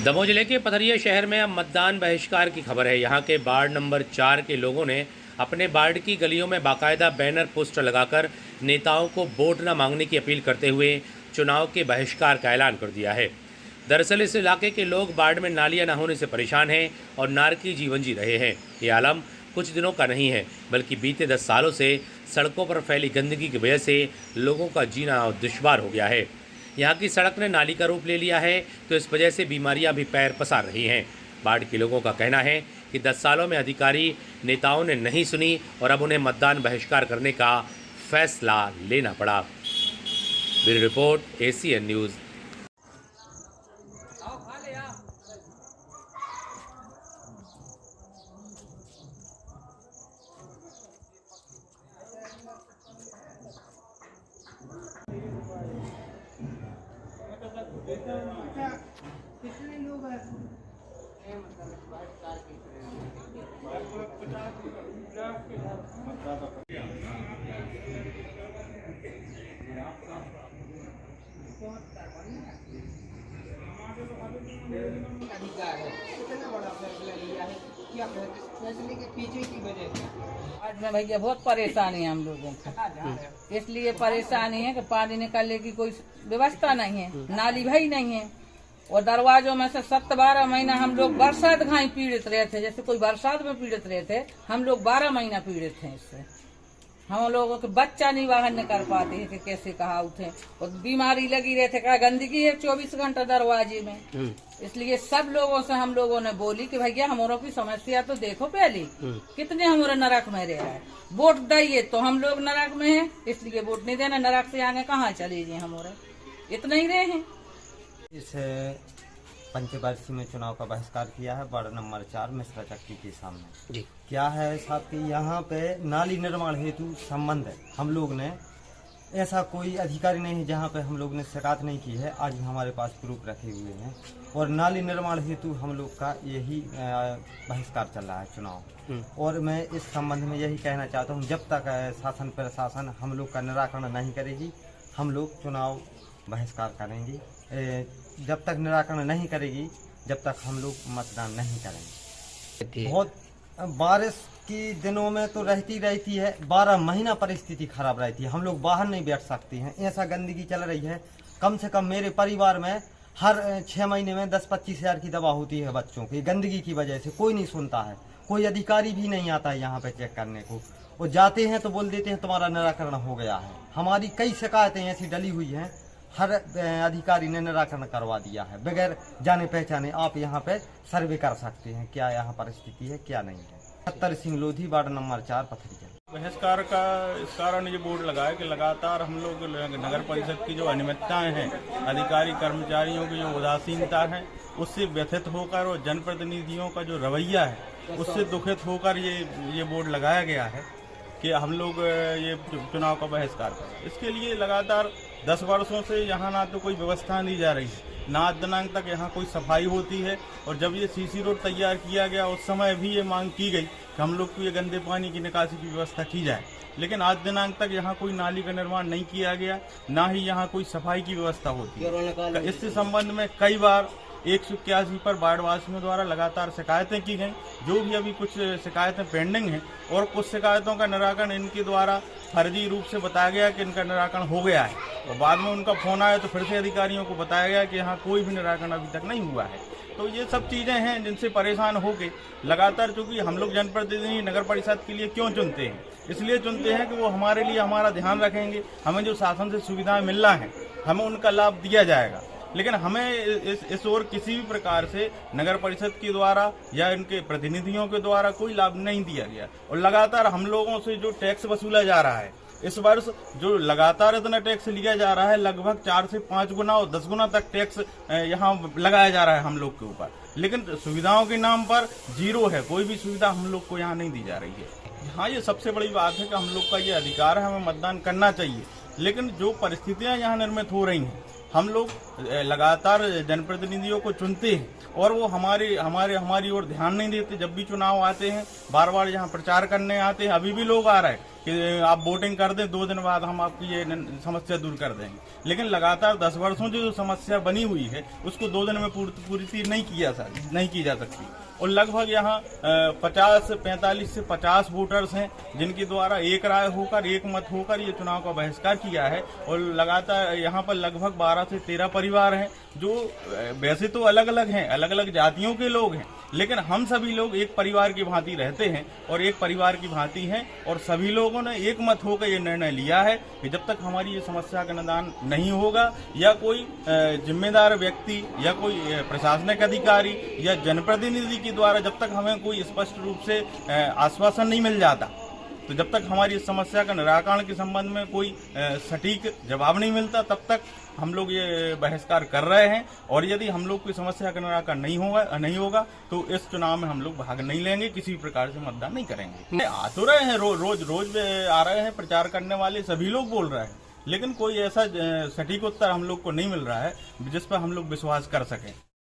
दमोह जिले के पथरिया शहर में अब मतदान बहिष्कार की खबर है। यहां के वार्ड नंबर 4 के लोगों ने अपने वार्ड की गलियों में बाकायदा बैनर पोस्टर लगाकर नेताओं को वोट न मांगने की अपील करते हुए चुनाव के बहिष्कार का ऐलान कर दिया है। दरअसल इस इलाके के लोग वार्ड में नालियां न होने से परेशान हैं और नारकी जीवन जी रहे हैं। ये आलम कुछ दिनों का नहीं है, बल्कि बीते 10 सालों से सड़कों पर फैली गंदगी की वजह से लोगों का जीना दुश्वार हो गया है। यहाँ की सड़क ने नाली का रूप ले लिया है, तो इस वजह से बीमारियां भी पैर पसार रही हैं। वार्ड के लोगों का कहना है कि 10 सालों में अधिकारी नेताओं ने नहीं सुनी और अब उन्हें मतदान बहिष्कार करने का फैसला लेना पड़ा। Bureau report, ACN news. कितने लोग हैं? अधिकार है, कितना बड़ा फैसला लिया है, क्या फैसले के पीछे की वजह है? आज में भैया बहुत परेशानी है हम लोगों को। इसलिए परेशानी है कि पानी निकालने की कोई व्यवस्था नहीं है, नाली भाई नहीं है और दरवाजों में से 7-12 महीना हम लोग बरसात घाई पीड़ित रहे थे। जैसे कोई बरसात में पीड़ित रहे थे, हम लोग 12 महीना पीड़ित थे इससे। हम लोगों के बच्चा नहीं बाहर नहीं कर पाते हैं कि कैसे कहा उठे और बीमारी लगी रहते। क्या गंदगी है 24 घंटा दरवाजे में। इसलिए सब लोगों से हम लोगों ने बोली कि भैया हमारों की समस्या तो देखो पहले, कितने हमारे नरक में रह रहा है। वोट दिए तो हम लोग नरक में हैं, इसलिए वोट नहीं देना। नरक से आगे कहाँ चले गए हमारे, इतना ही रहे हैं। इस पंचवर्षीय में चुनाव का बहिष्कार किया है वार्ड नंबर 4 मिश्रा चक्की के सामने। जी क्या है साहब कि यहाँ पे नाली निर्माण हेतु संबंध है। हम लोग ने ऐसा कोई अधिकारी नहीं है जहाँ पे हम लोग ने शिकायत नहीं की है। आज हमारे पास प्रूफ रखे हुए हैं और नाली निर्माण हेतु हम लोग का यही बहिष्कार चल रहा है चुनाव। और मैं इस संबंध में यही कहना चाहता हूँ, जब तक शासन प्रशासन हम लोग का निराकरण नहीं करेगी, हम लोग चुनाव बहिष्कार करेंगे। जब तक निराकरण नहीं करेगी, जब तक हम लोग मतदान नहीं करेंगे। बहुत बारिश की दिनों में तो रहती है, 12 महीना परिस्थिति खराब रहती है। हम लोग बाहर नहीं बैठ सकते हैं, ऐसा गंदगी चल रही है। कम से कम मेरे परिवार में हर 6 महीने में 10-25 हज़ार की दवा होती है बच्चों की। गंदगी की वजह से कोई नहीं सुनता है, कोई अधिकारी भी नहीं आता है यहाँ पे चेक करने को। वो जाते हैं तो बोल देते हैं तुम्हारा निराकरण हो गया है। हमारी कई शिकायतें ऐसी डली हुई हैं, हर अधिकारी ने निराकरण करवा दिया है बगैर जाने पहचाने। आप यहाँ पे सर्वे कर सकते हैं क्या यहाँ परिस्थिति है क्या नहीं है। 70 सिंह लोधी वार्ड नंबर 4 पथरिया। बहिष्कार का इस कारण ये बोर्ड लगा है कि लगातार हम लोग नगर परिषद की जो अनियमितताएं हैं, अधिकारी कर्मचारियों की जो उदासीनता है, उससे व्यथित होकर और जनप्रतिनिधियों का जो रवैया है उससे दुखित होकर ये बोर्ड लगाया गया है कि हम लोग ये चुनाव का बहिष्कार करें। इसके लिए लगातार 10 वर्षों से यहाँ ना तो कोई व्यवस्था दी जा रही है, ना आज दिनांक तक यहाँ कोई सफाई होती है। और जब ये CC रोड तैयार किया गया उस समय भी ये मांग की गई कि हम लोग को ये गंदे पानी की निकासी की व्यवस्था की जाए, लेकिन आज दिनांक तक यहाँ कोई नाली का निर्माण नहीं किया गया, ना ही यहाँ कोई सफाई की व्यवस्था होती है। इससे संबंध में कई बार 181 पर वार्डवासियों द्वारा लगातार शिकायतें की गई। जो भी अभी कुछ शिकायतें पेंडिंग हैं और कुछ शिकायतों का निराकरण इनके द्वारा फर्जी रूप से बताया गया कि इनका निराकरण हो गया है और बाद में उनका फोन आया तो फिर से अधिकारियों को बताया गया कि यहाँ कोई भी निराकरण अभी तक नहीं हुआ है। तो ये सब चीज़ें हैं जिनसे परेशान होके लगातार, चूँकि हम लोग जनप्रतिनिधि नगर परिषद के लिए क्यों चुनते हैं, इसलिए चुनते हैं कि वो हमारे लिए हमारा ध्यान रखेंगे। हमें जो शासन से सुविधाएं मिल रहा है हमें उनका लाभ दिया जाएगा, लेकिन हमें इस ओर किसी भी प्रकार से नगर परिषद के द्वारा या इनके प्रतिनिधियों के द्वारा कोई लाभ नहीं दिया गया। और लगातार हम लोगों से जो टैक्स वसूला जा रहा है, इस वर्ष जो लगातार इतना टैक्स लिया जा रहा है, लगभग 4 से 5 गुना और 10 गुना तक टैक्स यहाँ लगाया जा रहा है हम लोग के ऊपर, लेकिन सुविधाओं के नाम पर जीरो है। कोई भी सुविधा हम लोग को यहाँ नहीं दी जा रही है। हाँ, ये सबसे बड़ी बात है कि हम लोग का ये अधिकार है, हमें मतदान करना चाहिए, लेकिन जो परिस्थितियाँ यहाँ निर्मित हो रही हैं, हम लोग लगातार जनप्रतिनिधियों को चुनते हैं और वो हमारी ओर ध्यान नहीं देते। जब भी चुनाव आते हैं, बार बार यहाँ प्रचार करने आते हैं, अभी भी लोग आ रहे हैं कि आप वोटिंग कर दें, 2 दिन बाद हम आपकी ये समस्या दूर कर देंगे। लेकिन लगातार 10 वर्षों से जो समस्या बनी हुई है उसको 2 दिन में पूरी नहीं की जा सकती। और लगभग यहाँ 45 से 50 वोटर्स हैं जिनके द्वारा एक राय होकर, एक मत होकर ये चुनाव का बहिष्कार किया है। और लगातार यहाँ पर लगभग 12 से 13 परिवार हैं जो वैसे तो अलग अलग हैं, अलग अलग जातियों के लोग हैं, लेकिन हम सभी लोग एक परिवार की भांति रहते हैं और एक परिवार की भांति हैं। और सभी लोगों ने एक मत होकर ये निर्णय लिया है कि जब तक हमारी ये समस्या का निदान नहीं होगा या कोई जिम्मेदार व्यक्ति या कोई प्रशासनिक अधिकारी या जनप्रतिनिधि के द्वारा जब तक हमें कोई स्पष्ट रूप से आश्वासन नहीं मिल जाता, तो जब तक हमारी इस समस्या का निराकरण के संबंध में कोई सटीक जवाब नहीं मिलता, तब तक हम लोग ये बहिष्कार कर रहे हैं। और यदि हम लोग की समस्या का निराकरण नहीं होगा तो इस चुनाव में हम लोग भाग नहीं लेंगे, किसी भी प्रकार से मतदान नहीं करेंगे। आ तो रहे हैं, रोज आ रहे हैं, प्रचार करने वाले सभी लोग बोल रहे हैं, लेकिन कोई ऐसा सटीक उत्तर हम लोग को नहीं मिल रहा है जिस पर हम लोग विश्वास कर सकें।